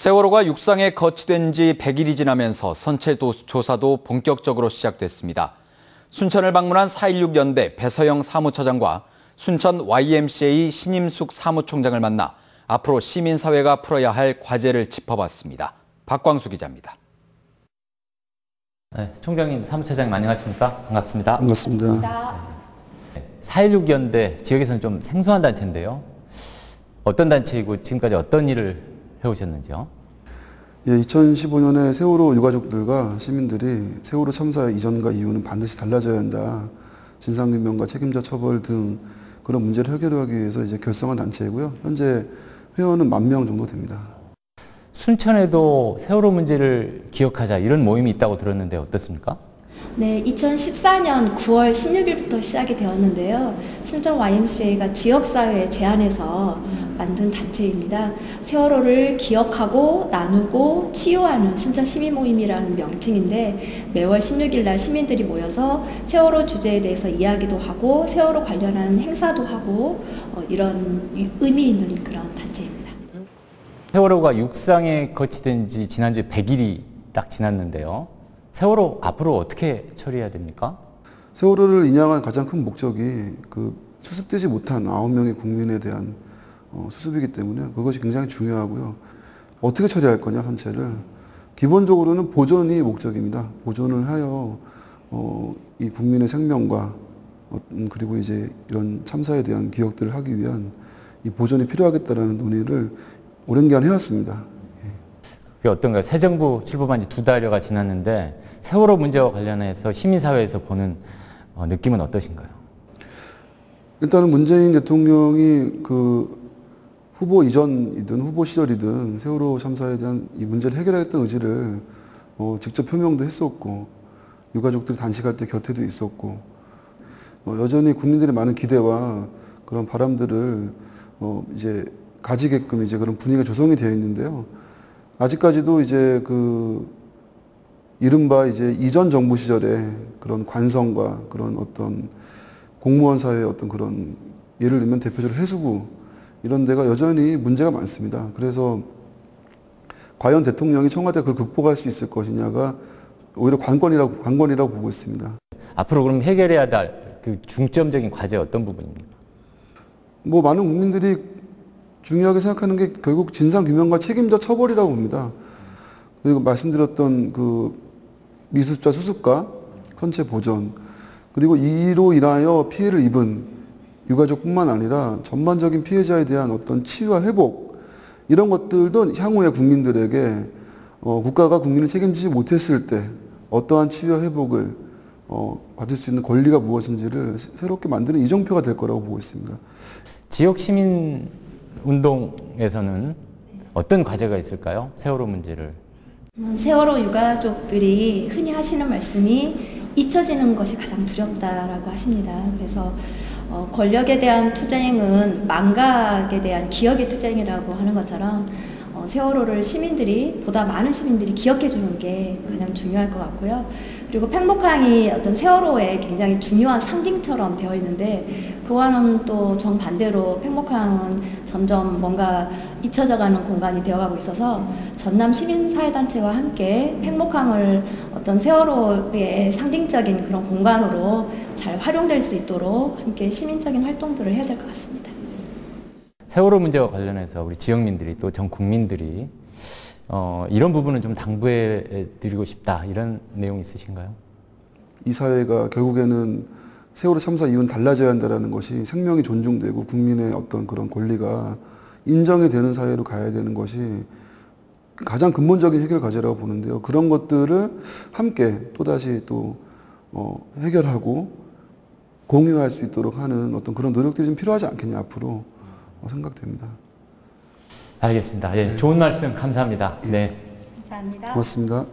세월호가 육상에 거치된 지 100일이 지나면서 선체 조사도 본격적으로 시작됐습니다. 순천을 방문한 4.16 연대 배서영 사무처장과 순천 YMCA 신임숙 사무총장을 만나 앞으로 시민사회가 풀어야 할 과제를 짚어봤습니다. 박광수 기자입니다. 네, 총장님, 사무처장님 안녕하십니까? 반갑습니다. 반갑습니다. 4.16 연대 지역에서는 좀 생소한 단체인데요. 어떤 단체이고 지금까지 어떤 일을 해오셨는지요? 예, 2015년에 세월호 유가족들과 시민들이 세월호 참사 이전과 이후는 반드시 달라져야 한다. 진상규명과 책임자 처벌 등 그런 문제를 해결하기 위해서 이제 결성한 단체이고요. 현재 회원은 10,000명 정도 됩니다. 순천에도 세월호 문제를 기억하자 이런 모임이 있다고 들었는데 어떻습니까? 네, 2014년 9월 16일부터 시작이 되었는데요. 순천 YMCA가 지역사회에 제안해서 만든 단체입니다. 세월호를 기억하고 나누고 치유하는 순천 시민모임이라는 명칭인데 매월 16일 날 시민들이 모여서 세월호 주제에 대해서 이야기도 하고 세월호 관련한 행사도 하고 이런 의미 있는 그런 단체입니다. 세월호가 육상에 거치된 지 지난주에 100일이 딱 지났는데요. 세월호 앞으로 어떻게 처리해야 됩니까? 세월호를 인양한 가장 큰 목적이 그 수습되지 못한 9명의 국민에 대한 수습이기 때문에 그것이 굉장히 중요하고요. 어떻게 처리할 거냐, 선체를. 기본적으로는 보존이 목적입니다. 보존을 하여 이 국민의 생명과 그리고 이제 이런 참사에 대한 기억들을 하기 위한 이 보존이 필요하겠다라는 논의를 오랜 기간 해왔습니다. 그게 어떤가요? 새 정부 출범한 지 2달여가 지났는데 세월호 문제와 관련해서 시민사회에서 보는 느낌은 어떠신가요? 일단은 문재인 대통령이 그 후보 이전이든 후보 시절이든 세월호 참사에 대한 이 문제를 해결하겠다는 의지를 직접 표명도 했었고 유가족들이 단식할 때 곁에도 있었고 여전히 국민들의 많은 기대와 그런 바람들을 이제 가지게끔 이제 그런 분위기가 조성이 되어 있는데요. 아직까지도 이제 그 이른바 이제 이전 정부 시절에 그런 관성과 그런 어떤 공무원 사회의 어떤 그런 예를 들면 대표적으로 해수부 이런 데가 여전히 문제가 많습니다. 그래서 과연 대통령이 청와대가 그걸 극복할 수 있을 것이냐가 오히려 관건이라고 보고 있습니다. 앞으로 그럼 해결해야 할 그 중점적인 과제 어떤 부분입니까? 뭐 많은 국민들이 중요하게 생각하는 게 결국 진상규명과 책임자 처벌이라고 봅니다. 그리고 말씀드렸던 그 미수자 수습과 선체 보존 그리고 이로 인하여 피해를 입은 유가족뿐만 아니라 전반적인 피해자에 대한 어떤 치유와 회복 이런 것들도 향후에 국민들에게 국가가 국민을 책임지지 못했을 때 어떠한 치유와 회복을 받을 수 있는 권리가 무엇인지를 새롭게 만드는 이정표가 될 거라고 보고 있습니다. 지역 시민 운동에서는 어떤 과제가 있을까요? 세월호 문제를. 세월호 유가족들이 흔히 하시는 말씀이 잊혀지는 것이 가장 두렵다라고 하십니다. 그래서 권력에 대한 투쟁은 망각에 대한 기억의 투쟁이라고 하는 것처럼 세월호를 보다 많은 시민들이 기억해 주는 게 가장 중요할 것 같고요. 그리고 팽목항이 어떤 세월호의 굉장히 중요한 상징처럼 되어 있는데 그와는 또 정반대로 팽목항은 점점 뭔가 잊혀져가는 공간이 되어가고 있어서 전남 시민사회단체와 함께 팽목항을 어떤 세월호의 상징적인 그런 공간으로 잘 활용될 수 있도록 함께 시민적인 활동들을 해야 될 것 같습니다. 세월호 문제와 관련해서 우리 지역민들이 또 전 국민들이 이런 부분은 좀 당부해 드리고 싶다 이런 내용 있으신가요? 이 사회가 결국에는 세월호 참사 이후는 달라져야 한다는 것이 생명이 존중되고 국민의 어떤 그런 권리가 인정이 되는 사회로 가야 되는 것이 가장 근본적인 해결 과제라고 보는데요. 그런 것들을 함께 또다시 또 해결하고 공유할 수 있도록 하는 어떤 그런 노력들이 좀 필요하지 않겠냐 앞으로 생각됩니다. 알겠습니다. 예, 좋은 말씀 감사합니다. 네. 감사합니다. 고맙습니다.